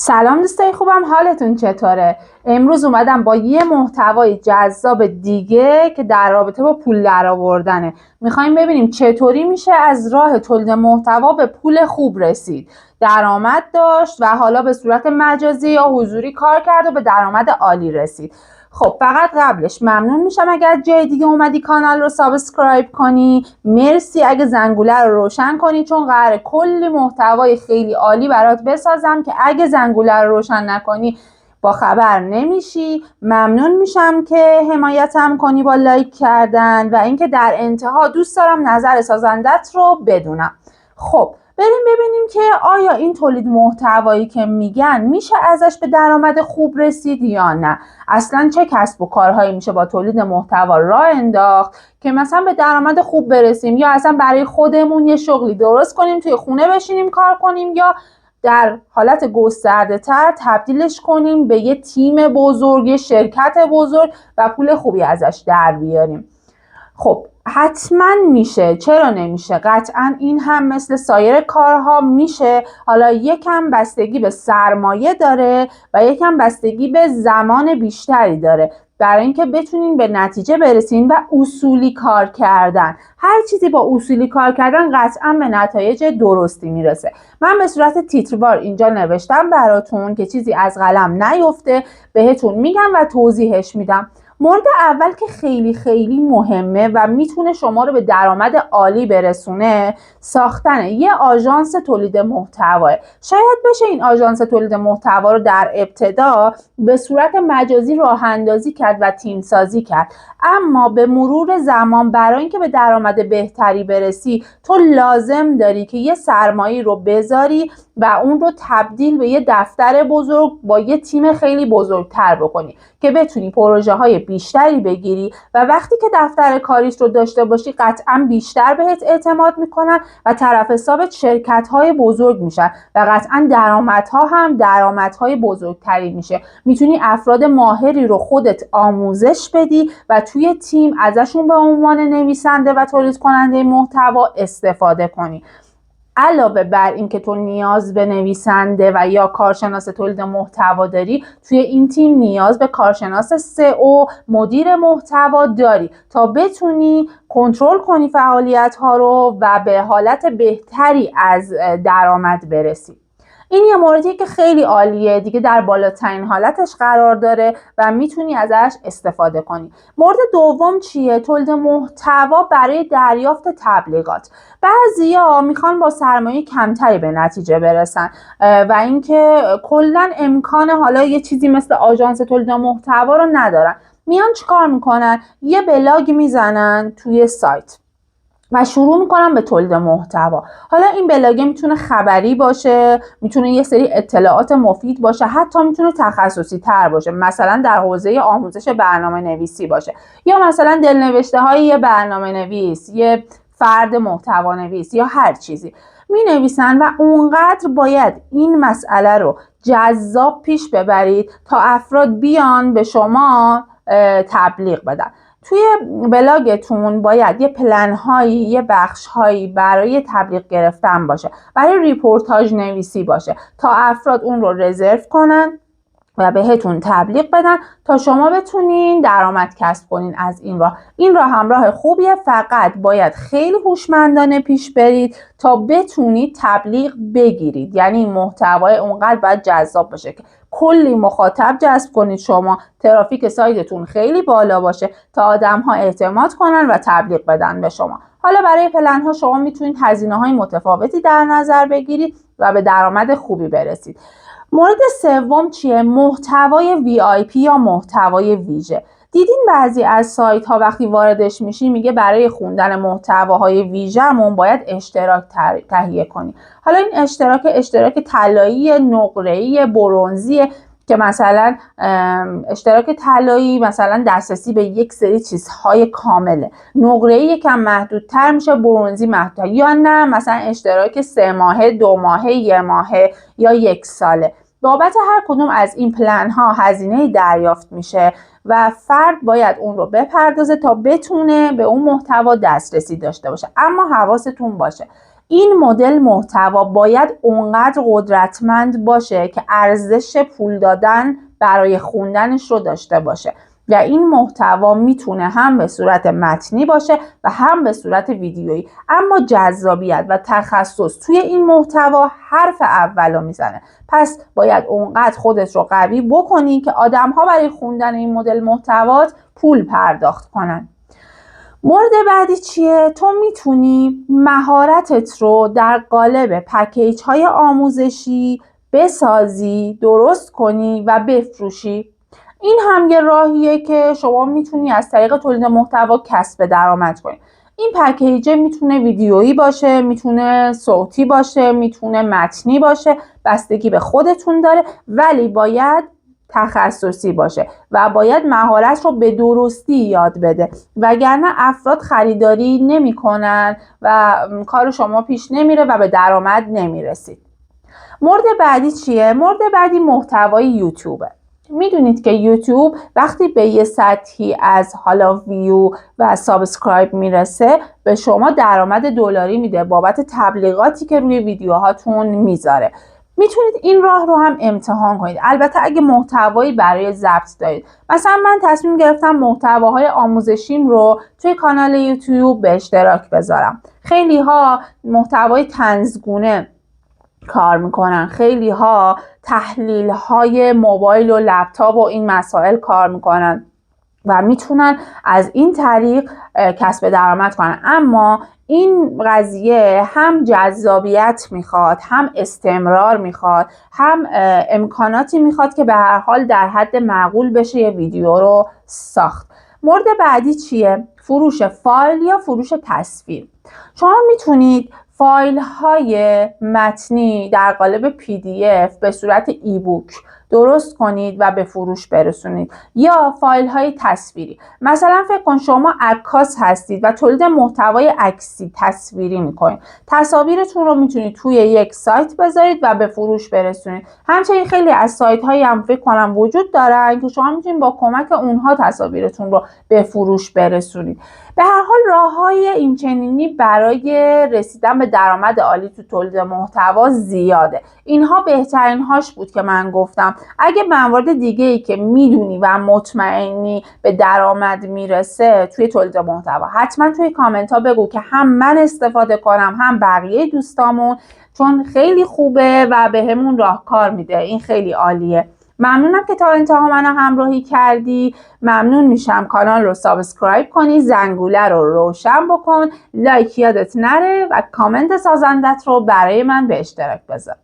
سلام دوستای خوبم، حالتون چطوره؟ امروز اومدم با یه محتوای جذاب دیگه که در رابطه با پول درآوردنه. میخوایم ببینیم چطوری میشه از راه تولید محتوا به پول خوب رسید. درآمد داشت و حالا به صورت مجازی یا حضوری کار کرد و به درآمد عالی رسید. خب فقط قبلش ممنون میشم اگر جای دیگه اومدی کانال رو سابسکرایب کنی. مرسی اگه زنگوله رو روشن کنی، چون قراره کلی محتوای خیلی عالی برات بسازم که اگه زنگوله رو روشن نکنی با خبر نمیشی. ممنون میشم که حمایتم کنی با لایک کردن و اینکه در انتها دوست دارم نظر سازندت رو بدونم. خب بریم ببینیم که آیا این تولید محتوایی که میگن میشه ازش به درآمد خوب رسید یا نه. اصلا چه کسب و کارهایی میشه با تولید محتوا راه انداخت که مثلا به درآمد خوب برسیم، یا اصلا برای خودمون یه شغلی درست کنیم توی خونه بشینیم کار کنیم، یا در حالت گسترده تر تبدیلش کنیم به یه تیم بزرگ، یه شرکت بزرگ و پول خوبی ازش در بیاریم. خب حتما میشه، چرا نمیشه؟ قطعا این هم مثل سایر کارها میشه. حالا یکم بستگی به سرمایه داره و یکم بستگی به زمان بیشتری داره برای اینکه بتونین به نتیجه برسین و اصولی کار کردن. هر چیزی با اصولی کار کردن قطعا به نتایج درستی میرسه. من به صورت تیتروار اینجا نوشتم براتون که چیزی از قلم نیفته، بهتون میگم و توضیحش میدم. مورد اول که خیلی خیلی مهمه و میتونه شما رو به درآمد عالی برسونه، ساختن یه آژانس تولید محتوا. شاید بشه این آژانس تولید محتوا رو در ابتدا به صورت مجازی راه اندازی کرد و تیم سازی کرد، اما به مرور زمان برای اینکه به درآمد بهتری برسی تو لازم داری که یه سرمایه رو بذاری و اون رو تبدیل به یه دفتر بزرگ با یه تیم خیلی بزرگتر بکنی که بتونی پروژه های بیشتری بگیری و وقتی که دفتر کاریش رو داشته باشی قطعا بیشتر بهت اعتماد میکنن و طرف حسابت شرکت های بزرگ میشن و قطعا درآمدها هم درآمدهای بزرگتری میشه. میتونی افراد ماهری رو خودت آموزش بدی و توی تیم ازشون به عنوان نویسنده و تولید کننده محتوا استفاده کنی. علاوه بر اینکه تو نیاز به نویسنده و یا کارشناس تولید محتوا داری، توی این تیم نیاز به کارشناس سئو، مدیر محتوا داری تا بتونی کنترل کنی فعالیت ها رو و به حالت بهتری از درآمد برسی. این یه موردیه که خیلی عالیه دیگه، در بالاترین حالتش قرار داره و میتونی ازش استفاده کنی. مورد دوم چیه؟ تولید محتوا برای دریافت تبلیغات. بعضیا میخوان با سرمایه کمتری به نتیجه برسن و اینکه کلا امکان حالا یه چیزی مثل آژانس تولید محتوا رو ندارن. میان چیکار میکنن؟ یه بلاگ میزنن توی سایت و شروع میکنم به تولید محتوا. حالا این بلاگ میتونه خبری باشه، میتونه یه سری اطلاعات مفید باشه، حتی میتونه تخصصی تر باشه، مثلا در حوزه آموزش برنامه نویسی باشه، یا مثلا دلنوشته های یه برنامه نویس، یه فرد محتوا نویس یا هر چیزی می نویسن و اونقدر باید این مسئله رو جذاب پیش ببرید تا افراد بیان به شما تبلیغ بدن. توی بلاگتون باید یه پلن هایی، یه بخش هایی برای تبلیغ گرفتن باشه، برای ریپورتاج نویسی باشه تا افراد اون رو رزرو کنن و بهتون تبلیغ بدن تا شما بتونین درآمد کسب کنین از این راه. این راه هم راه خوبیه، فقط باید خیلی هوشمندانه پیش برید تا بتونید تبلیغ بگیرید. یعنی محتوای اونقدر باید جذاب باشه که کلی مخاطب جذب کنید، شما ترافیک سایتتون خیلی بالا باشه تا آدم‌ها اعتماد کنن و تبلیغ بدن به شما. حالا برای پلن ها شما میتونید هزینه‌های متفاوتی در نظر بگیرید و به درآمد خوبی برسید. مورد سوم چیه؟ محتوای VIP یا محتوای ویژه. دیدین بعضی از سایت ها وقتی واردش میشی میگه برای خوندن محتواهای ویژه‌مون باید اشتراک تهیه کنی. حالا این اشتراک طلایی، نقره‌ای، برنزی که مثلا اشتراک طلایی مثلا دسترسی به یک سری چیزهای کامله، نقره‌ای یکم محدودتر میشه، برنزی محدودتر، یا نه مثلا اشتراک 3 ماهه، 2 ماهه، 1 ماهه یا 1 ساله. بابت هر کدوم از این پلن ها هزینه دریافت میشه و فرد باید اون رو بپردازه تا بتونه به اون محتوا دسترسی داشته باشه. اما حواستون باشه این مدل محتوا باید اونقدر قدرتمند باشه که ارزش پول دادن برای خوندنش رو داشته باشه و این محتوا میتونه هم به صورت متنی باشه و هم به صورت ویدیویی، اما جذابیت و تخصص توی این محتوا حرف اولو میزنه. پس باید اونقدر خودت رو قوی بکنی که آدم‌ها برای خوندن این مدل محتوات پول پرداخت کنن. مورد بعدی چیه؟ تو میتونی مهارتت رو در قالب پکیج های آموزشی بسازی، درست کنی و بفروشی. این هم یه راهیه که شما میتونی از طریق تولید محتوا کسب درآمد کنی. این پکیج میتونه ویدیویی باشه، میتونه صوتی باشه، میتونه متنی باشه، بستگی به خودتون داره، ولی باید تخصصی باشه و باید مهارت رو به درستی یاد بده، وگرنه افراد خریداری نمی‌کنن و کار شما پیش نمیره و به درآمد نمیرسید. مورد بعدی چیه؟ مورد بعدی محتوای یوتیوبه. میدونید که یوتیوب وقتی به یه سطحی از حالا ویو و سابسکرایب میرسه به شما درآمد دلاری میده بابت تبلیغاتی که روی ویدیوهاتون میذاره. میتونید این راه رو هم امتحان کنید، البته اگه محتوایی برای ضبط دارید. مثلا من تصمیم گرفتم محتواهای آموزشیم رو توی کانال یوتیوب به اشتراک بذارم. خیلی ها محتوای طنزگونه کار میکنن، خیلی ها تحلیل های موبایل و لپتاپ و این مسائل کار میکنن و میتونن از این طریق کسب درآمد کنن، اما این قضیه هم جذابیت میخواد، هم استمرار میخواد، هم امکاناتی میخواد که به هر حال در حد معقول بشه یه ویدیو رو ساخت. مورد بعدی چیه؟ فروش فایل یا فروش تصویر. شما میتونید فایل های متنی در قالب PDF به صورت ایبوک درست کنید و به فروش برسونید، یا فایل های تصویری. مثلا فکر کن شما عکاس هستید و تولید محتوای عکسی تصویری میکنید. تصاویرتون رو میتونید توی یک سایت بذارید و به فروش برسونید. همچنین خیلی از سایت هایی هم فکر کنم وجود دارن که شما میتونید با کمک اونها تصاویرتون رو به فروش برسونید. به هر حال راه‌های اینچنینی برای رسیدن به درآمد عالی تو تولید محتوا زیاده. اینها بهترین هاش بود که من گفتم. اگه موارد دیگه‌ای که میدونی و مطمئنی به درآمد میرسه توی تولید محتوا، حتما توی کامنت ها بگو که هم من استفاده کنم هم بقیه دوستامون، چون خیلی خوبه و بهمون راهکار میده. این خیلی عالیه. ممنونم که تا انتها منو همراهی کردی. ممنون میشم کانال رو سابسکرایب کنی، زنگوله رو روشن بکن، لایک یادت نره و کامنت سازندت رو برای من به اشتراک بذار.